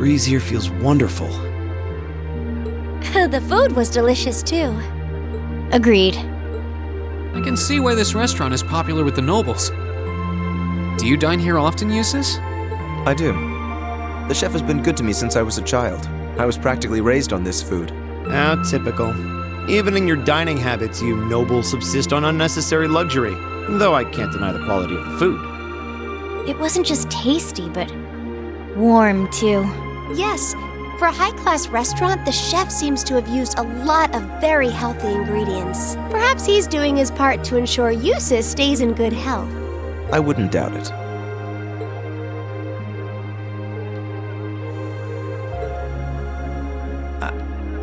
breeze here feels wonderful. The food was delicious too. Agreed. I can see why this restaurant is popular with the nobles. Do you dine here often, Jusis? I do. The chef has been good to me since I was a child. I was practically raised on this food. Ah, typical. Even in your dining habits, you nobles subsist on unnecessary luxury, though I can't deny the quality of the food. It wasn't just tasty, but warm too. Yes, for a high-class restaurant, the chef seems to have used a lot of very healthy ingredients. Perhaps he's doing his part to ensure Jusis stays in good health. I wouldn't doubt it.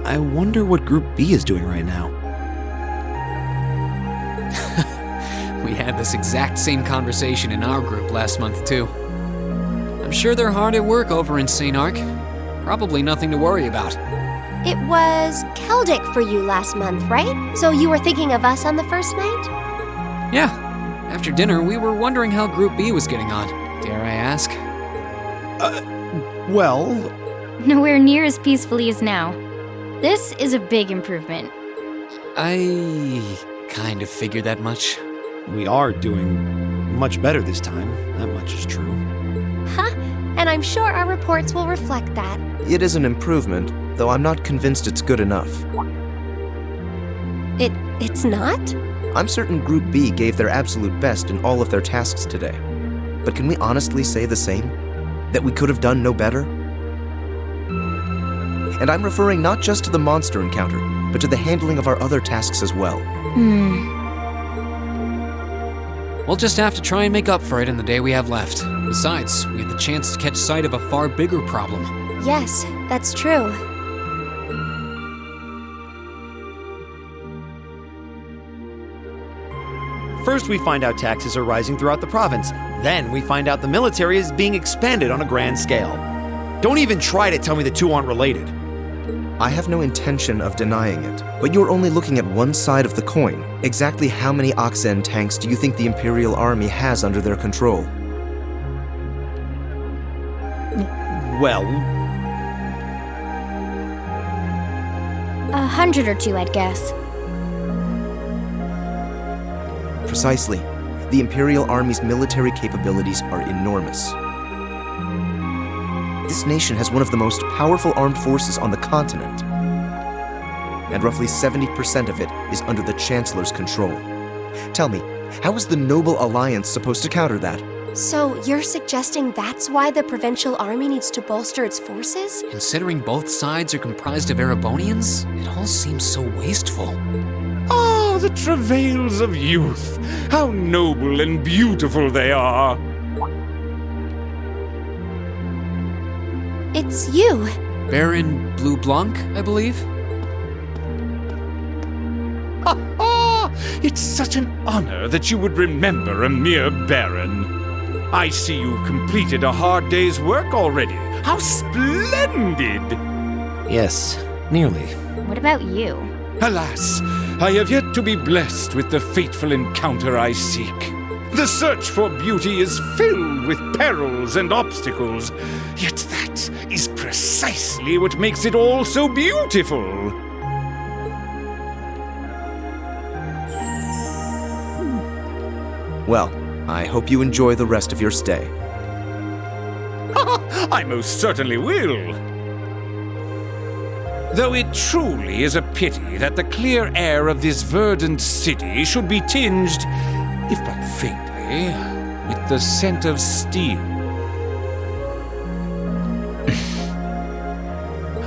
I wonder what Group B is doing right now. We had this exact same conversation in our group last month, too. I'm sure they're hard at work over in St. Ark. Probably nothing to worry about. It was Celtic for you last month, right? So you were thinking of us on the first night? Yeah. After dinner, we were wondering how Group B was getting on. Dare I ask? Well... Nowhere near as peacefully as now. This is a big improvement. I kind of figured that much. We are doing much better this time. That much is true. Huh? And I'm sure our reports will reflect that. It is an improvement, though I'm not convinced it's good enough. It's not? I'm certain Group B gave their absolute best in all of their tasks today. But can we honestly say the same? That we could have done no better? And I'm referring not just to the monster encounter, but to the handling of our other tasks as well. We'll just have to try and make up for it in the day we have left. Besides, we have the chance to catch sight of a far bigger problem. Yes, that's true. First we find out taxes are rising throughout the province. Then we find out the military is being expanded on a grand scale. Don't even try to tell me the two aren't related. I have no intention of denying it, but you're only looking at one side of the coin. Exactly how many Oxen tanks do you think the Imperial Army has under their control? Well... 100 or two, I'd guess. Precisely. The Imperial Army's military capabilities are enormous. This nation has one of the most powerful armed forces on the continent. And roughly 70% of it is under the Chancellor's control. Tell me, how is the Noble Alliance supposed to counter that? So you're suggesting that's why the provincial army needs to bolster its forces? Considering both sides are comprised of Erebonians, it all seems so wasteful. Ah, the travails of youth! How noble and beautiful they are! It's you. Baron Blue Blanc, I believe? Ha ha! It's such an honor that you would remember a mere baron. I see you've completed a hard day's work already. How splendid! Yes, nearly. What about you? Alas, I have yet to be blessed with the fateful encounter I seek. The search for beauty is filled with perils and obstacles, yet that is precisely what makes it all so beautiful. Well, I hope you enjoy the rest of your stay. I most certainly will. Though it truly is a pity that the clear air of this verdant city should be tinged, if but faintly, with the scent of steel.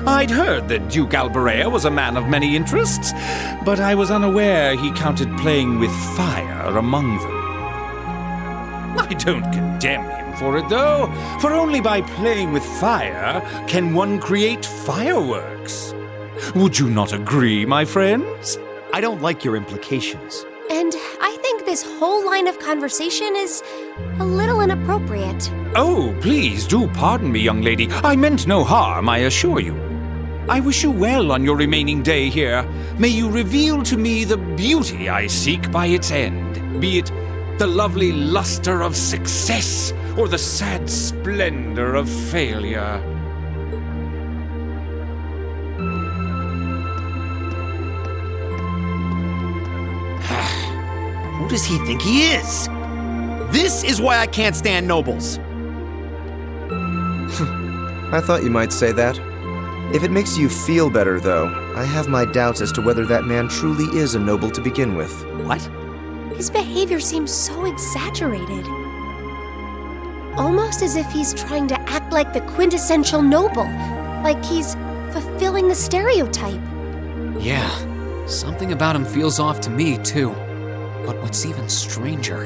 I'd heard that Duke Albarea was a man of many interests, but I was unaware he counted playing with fire among them. I don't condemn him for it, though, for only by playing with fire can one create fireworks. Would you not agree, my friends? I don't like your implications. And I think this whole line of conversation is a little inappropriate. Oh, please do pardon me, young lady. I meant no harm, I assure you. I wish you well on your remaining day here. May you reveal to me the beauty I seek by its end, be it the lovely luster of success or the sad splendor of failure. Who does he think he is? This is why I can't stand nobles. I thought you might say that. If it makes you feel better, though, I have my doubts as to whether that man truly is a noble to begin with. What? His behavior seems so exaggerated. Almost as if he's trying to act like the quintessential noble. Like he's fulfilling the stereotype. Yeah, something about him feels off to me, too. But what's even stranger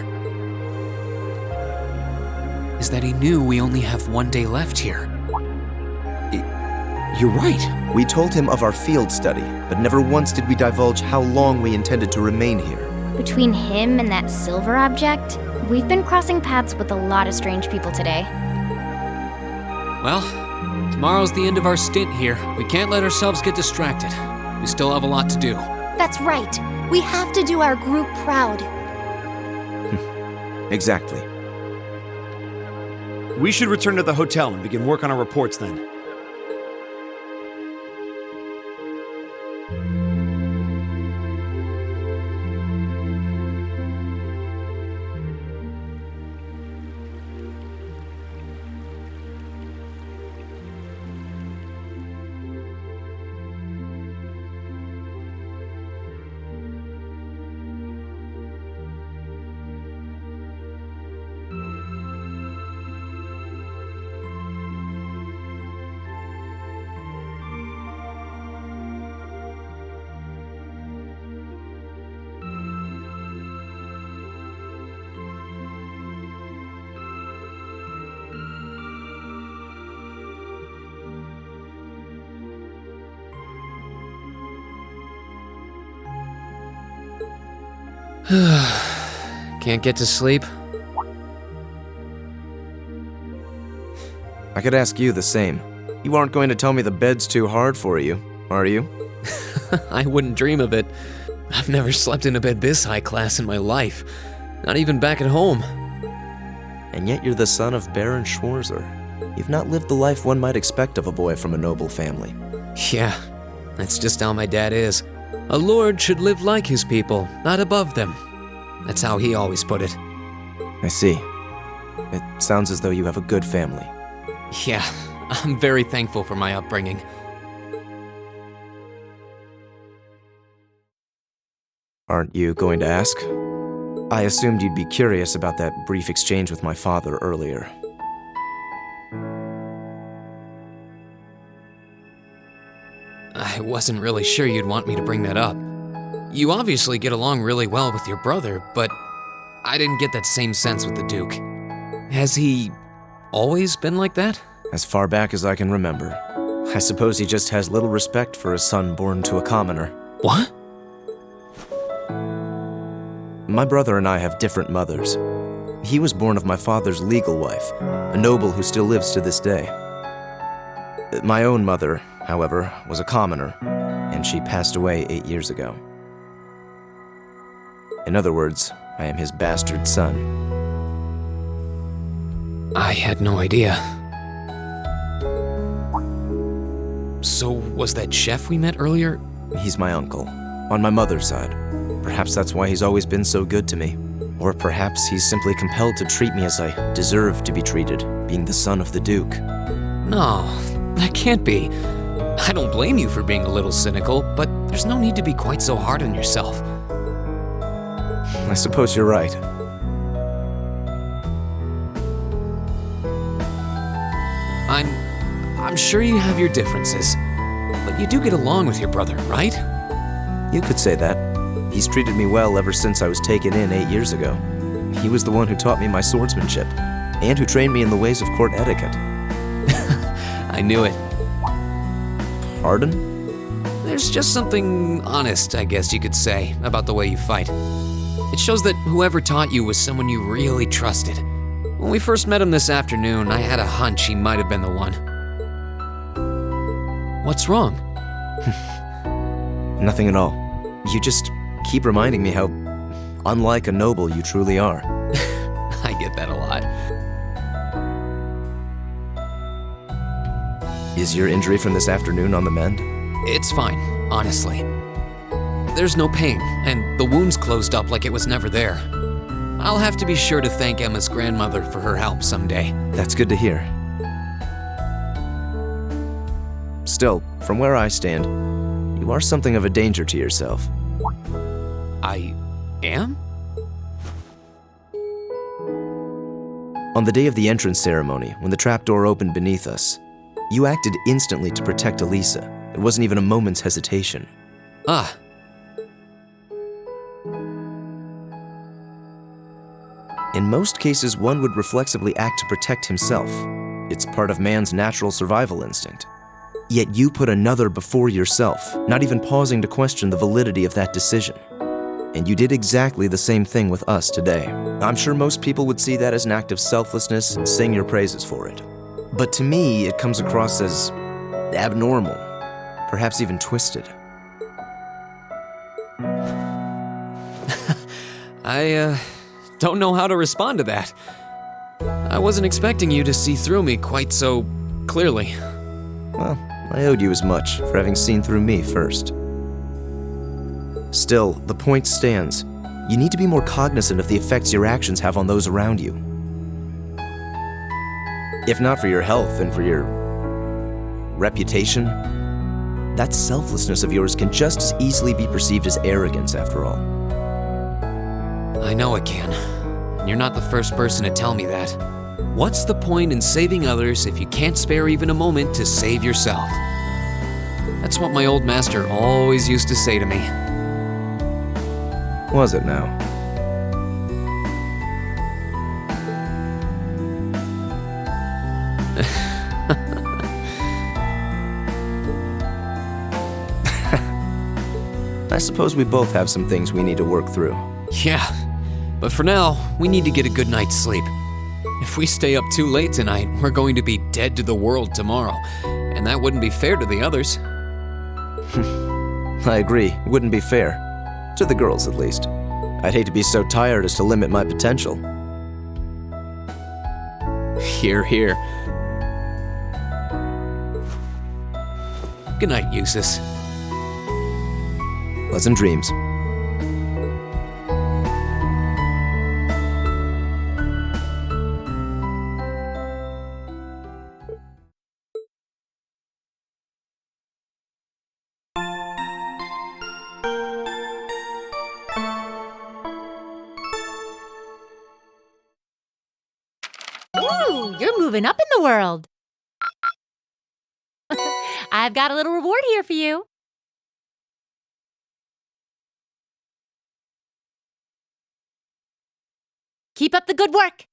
is that he knew we only have one day left here. You're right. We told him of our field study, but never once did we divulge how long we intended to remain here. Between him and that silver object, we've been crossing paths with a lot of strange people today. Well, tomorrow's the end of our stint here. We can't let ourselves get distracted. We still have a lot to do. That's right. We have to do our group proud. Exactly. We should return to the hotel and begin work on our reports then. Can't get to sleep? I could ask you the same. You aren't going to tell me the bed's too hard for you, are you? I wouldn't dream of it. I've never slept in a bed this high class in my life. Not even back at home. And yet you're the son of Baron Schwarzer. You've not lived the life one might expect of a boy from a noble family. Yeah, that's just how my dad is. A lord should live like his people, not above them. That's how he always put it. I see. It sounds as though you have a good family. Yeah, I'm very thankful for my upbringing. Aren't you going to ask? I assumed you'd be curious about that brief exchange with my father earlier. I wasn't really sure you'd want me to bring that up. You obviously get along really well with your brother, but I didn't get that same sense with the Duke. Has he always been like that? As far back as I can remember. I suppose he just has little respect for a son born to a commoner. What? My brother and I have different mothers. He was born of my father's legal wife, a noble who still lives to this day. My own mother, however, was a commoner, and she passed away 8 years ago. In other words, I am his bastard son. I had no idea. So, was that chef we met earlier? He's my uncle, on my mother's side. Perhaps that's why he's always been so good to me. Or perhaps he's simply compelled to treat me as I deserve to be treated, being the son of the Duke. No, that can't be. I don't blame you for being a little cynical, but there's no need to be quite so hard on yourself. I suppose you're right. I'm sure you have your differences, but you do get along with your brother, right? You could say that. He's treated me well ever since I was taken in 8 years ago. He was the one who taught me my swordsmanship, and who trained me in the ways of court etiquette. I knew it. Pardon? There's just something honest, I guess you could say, about the way you fight. It shows that whoever taught you was someone you really trusted. When we first met him this afternoon, I had a hunch he might have been the one. What's wrong? Nothing at all. You just keep reminding me how unlike a noble you truly are. I get that a lot. Is your injury from this afternoon on the mend? It's fine, honestly. there's no pain, and the wound's closed up like it was never there. I'll have to be sure to thank Emma's grandmother for her help someday. That's good to hear. Still, from where I stand, you are something of a danger to yourself. I am? On the day of the entrance ceremony, when the trapdoor opened beneath us, you acted instantly to protect Elisa. It wasn't even a moment's hesitation. Ah. In most cases, one would reflexively act to protect himself. It's part of man's natural survival instinct. Yet you put another before yourself, not even pausing to question the validity of that decision. And you did exactly the same thing with us today. I'm sure most people would see that as an act of selflessness and sing your praises for it. But to me, it comes across as abnormal, perhaps even twisted. I don't know how to respond to that. I wasn't expecting you to see through me quite so clearly. Well, I owed you as much for having seen through me first. Still, the point stands. You need to be more cognizant of the effects your actions have on those around you. If not for your health and for your reputation, that selflessness of yours can just as easily be perceived as arrogance, after all. I know it can. And you're not the first person to tell me that. What's the point in saving others if you can't spare even a moment to save yourself? That's what my old master always used to say to me. Was it now? I suppose we both have some things we need to work through. Yeah, but for now, we need to get a good night's sleep. If we stay up too late tonight, we're going to be dead to the world tomorrow, and that wouldn't be fair to the others. I agree, it wouldn't be fair. To the girls, at least. I'd hate to be so tired as to limit my potential. Hear, hear. Good night, Jusis. Pleasant dreams. Ooh, you're moving up in the world. I've got a little reward here for you. Keep up the good work.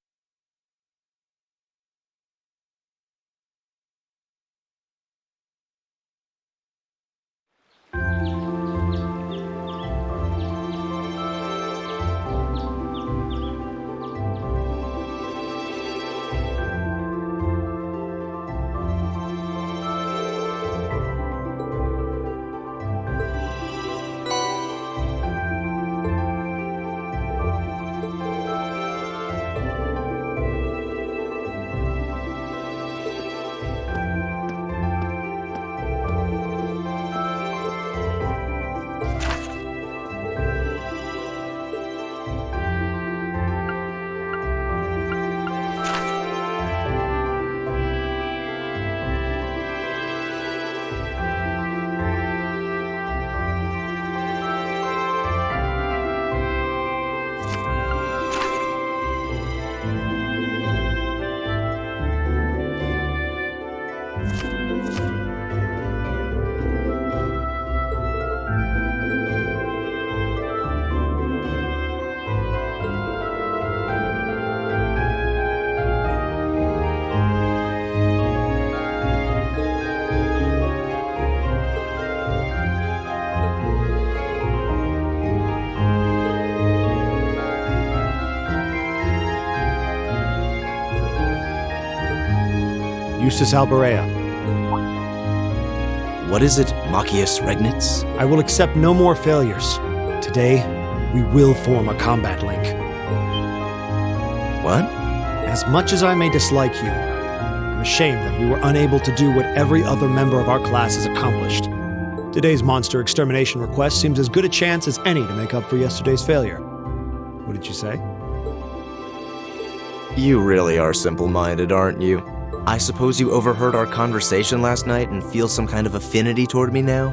Duke Albarea. What is it, Machias Regnitz? I will accept no more failures. Today, we will form a combat link. What? As much as I may dislike you, I'm ashamed that we were unable to do what every other member of our class has accomplished. Today's monster extermination request seems as good a chance as any to make up for yesterday's failure. What did you say? You really are simple-minded, aren't you? I suppose you overheard our conversation last night and feel some kind of affinity toward me now?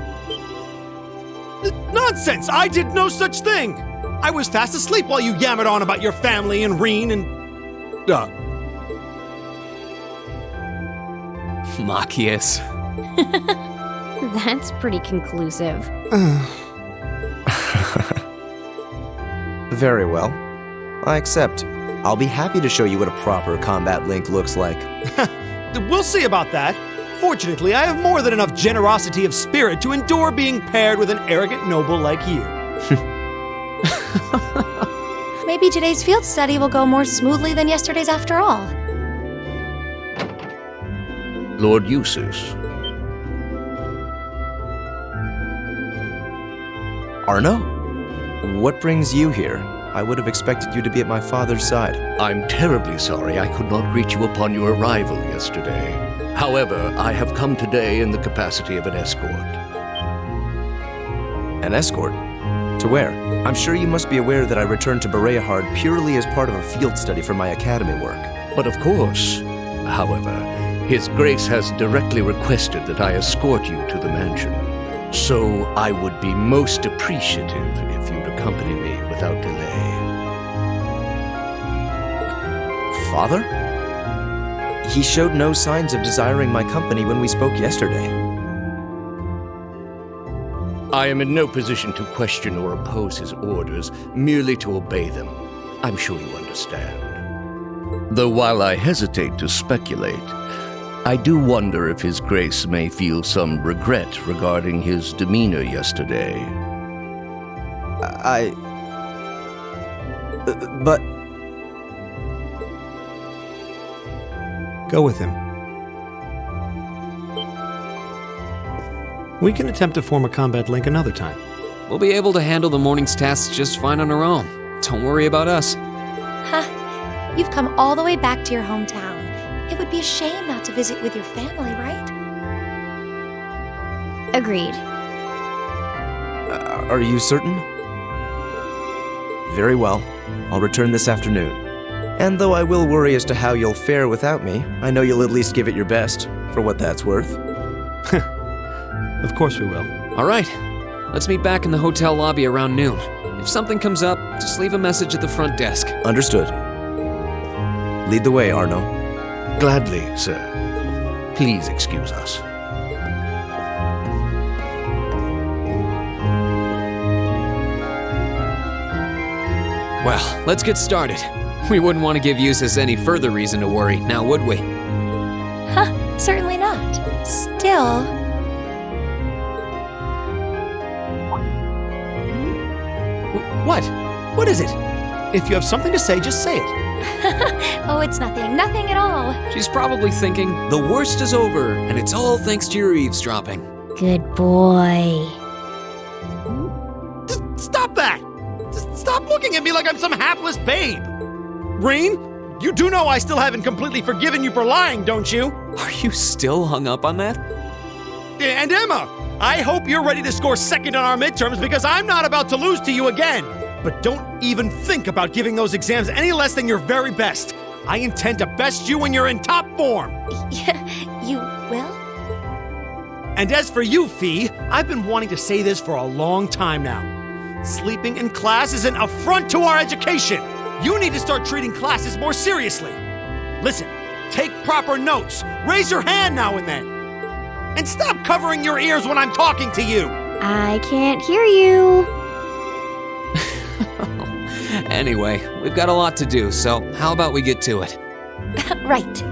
Nonsense! I did no such thing! I was fast asleep while you yammered on about your family and Reen and... Machias. That's pretty conclusive. Very well. I accept. I'll be happy to show you what a proper combat link looks like. We'll see about that. Fortunately, I have more than enough generosity of spirit to endure being paired with an arrogant noble like you. Maybe today's field study will go more smoothly than yesterday's after all. Lord Jusis. Arno? What brings you here? I would have expected you to be at my father's side. I'm terribly sorry I could not greet you upon your arrival yesterday. However, I have come today in the capacity of an escort. An escort? To where? I'm sure you must be aware that I returned to Bareahard purely as part of a field study for my academy work. But of course, however, His Grace has directly requested that I escort you to the mansion. So I would be most appreciative if you'd accompany me without delay. Father? He showed no signs of desiring my company when we spoke yesterday. I am in no position to question or oppose his orders, merely to obey them. I'm sure you understand. Though while I hesitate to speculate, I do wonder if His Grace may feel some regret regarding his demeanor yesterday. But... Go with him. We can attempt to form a combat link another time. We'll be able to handle the morning's tasks just fine on our own. Don't worry about us. Huh. You've come all the way back to your hometown. It would be a shame not to visit with your family, right? Agreed. Are you certain? Very well. I'll return this afternoon. And though I will worry as to how you'll fare without me, I know you'll at least give it your best, for what that's worth. Of course we will. All right. Let's meet back in the hotel lobby around noon. If something comes up, just leave a message at the front desk. Understood. Lead the way, Arno. Gladly, sir. Please excuse us. Well, let's get started. We wouldn't want to give Jusis any further reason to worry, now would we? Huh, certainly not. Still... What? What is it? If you have something to say, just say it. Oh, it's nothing. Nothing at all. She's probably thinking, the worst is over, and it's all thanks to your eavesdropping. Good boy. Just stop that! Just stop looking at me like I'm some hapless babe! Reen, you do know I still haven't completely forgiven you for lying, don't you? Are you still hung up on that? And Emma, I hope you're ready to score second on our midterms because I'm not about to lose to you again. But don't even think about giving those exams any less than your very best. I intend to best you when you're in top form. You will? And as for you, Fee, I've been wanting to say this for a long time now. Sleeping in class is an affront to our education. You need to start treating classes more seriously. Listen, take proper notes. Raise your hand now and then. And stop covering your ears when I'm talking to you. I can't hear you. Anyway, we've got a lot to do, so how about we get to it? Right.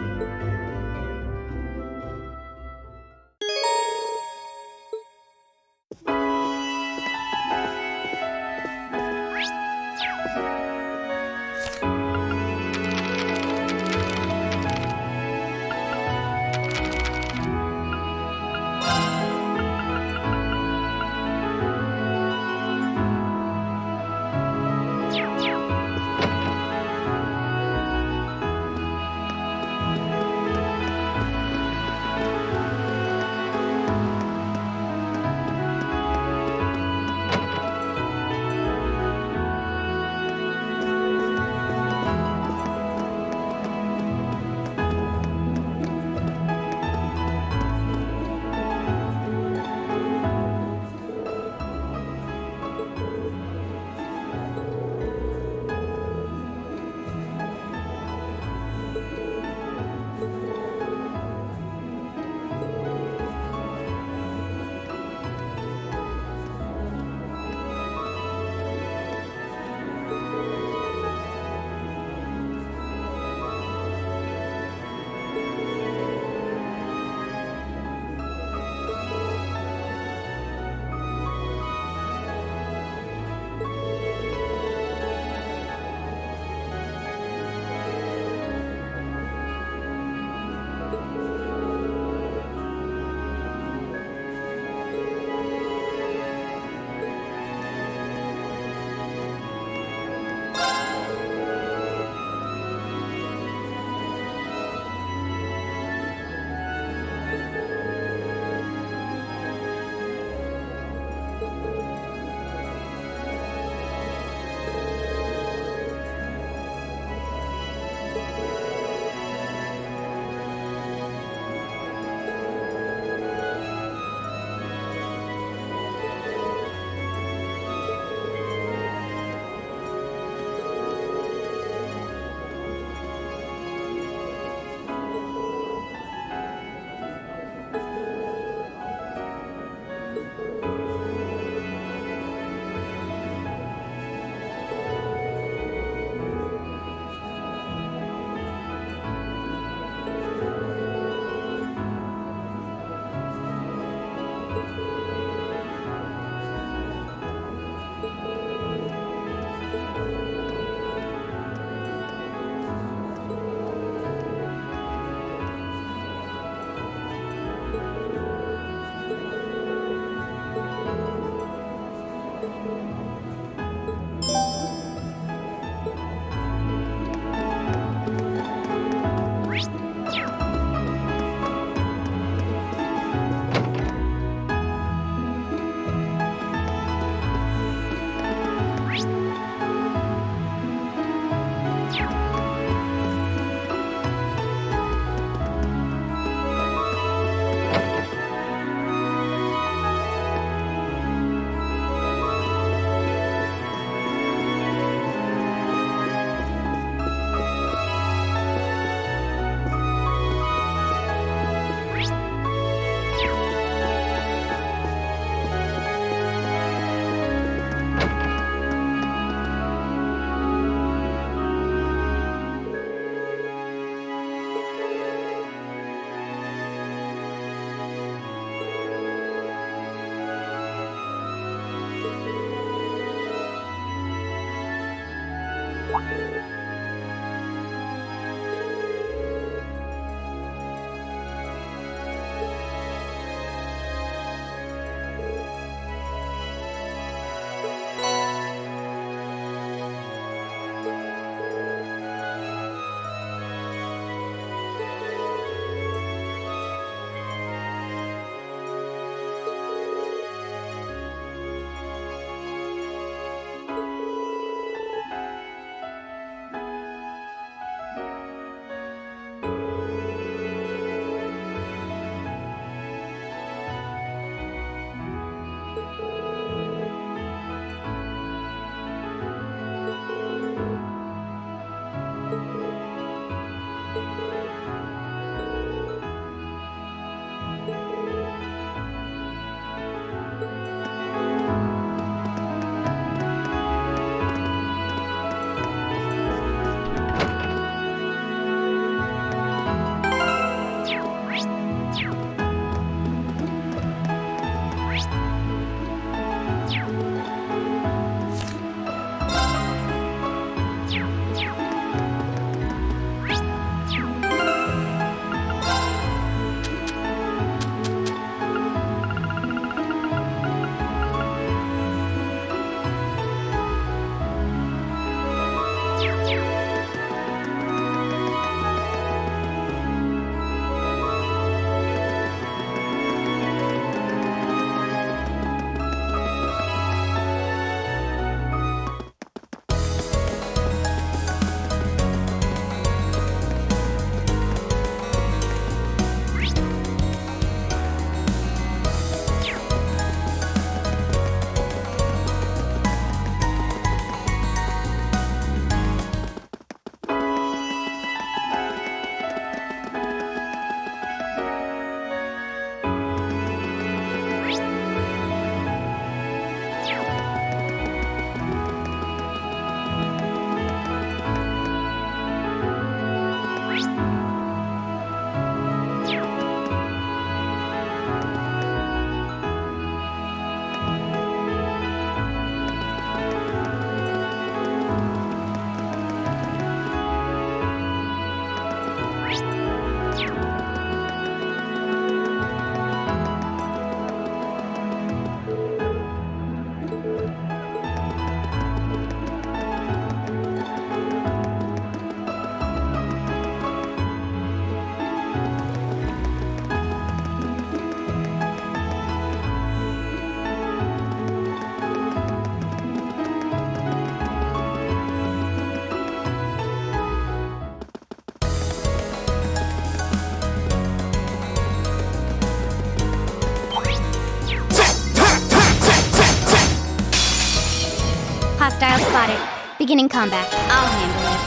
Hostile spotted. Beginning combat. I'll handle it.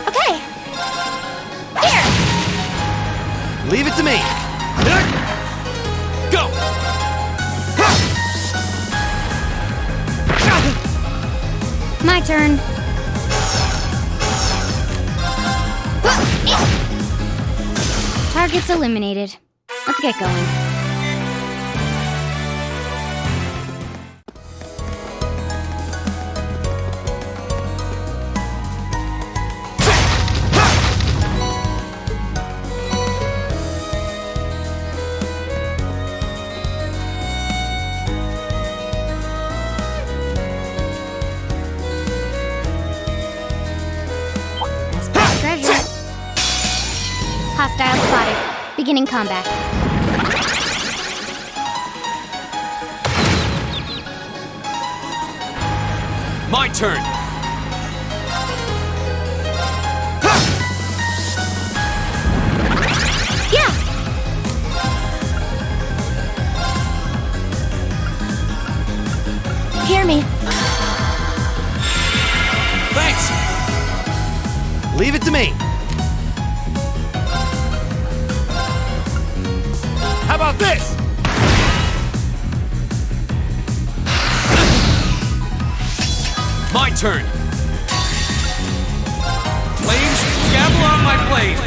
Okay. Here! Leave it to me. Go! My turn. Targets eliminated. Let's get going. Hostile spotted. Beginning combat. My turn. Yeah! Hear me. Thanks. Leave it to me. How about this? My turn. Flames, gavel on my blade.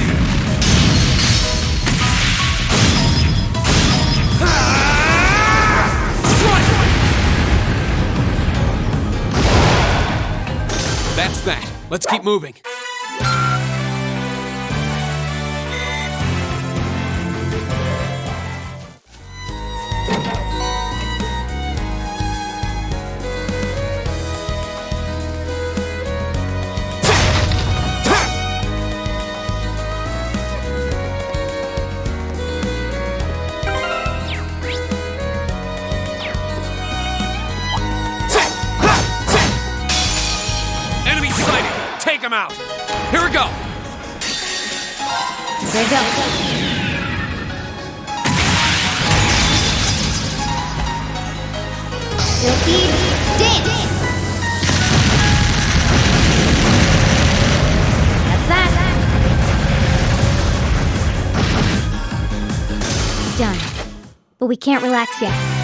Strike! There's that. Let's keep moving. Take him out! Here we go! There you go. Silky dance! That's that. Done. But we can't relax yet.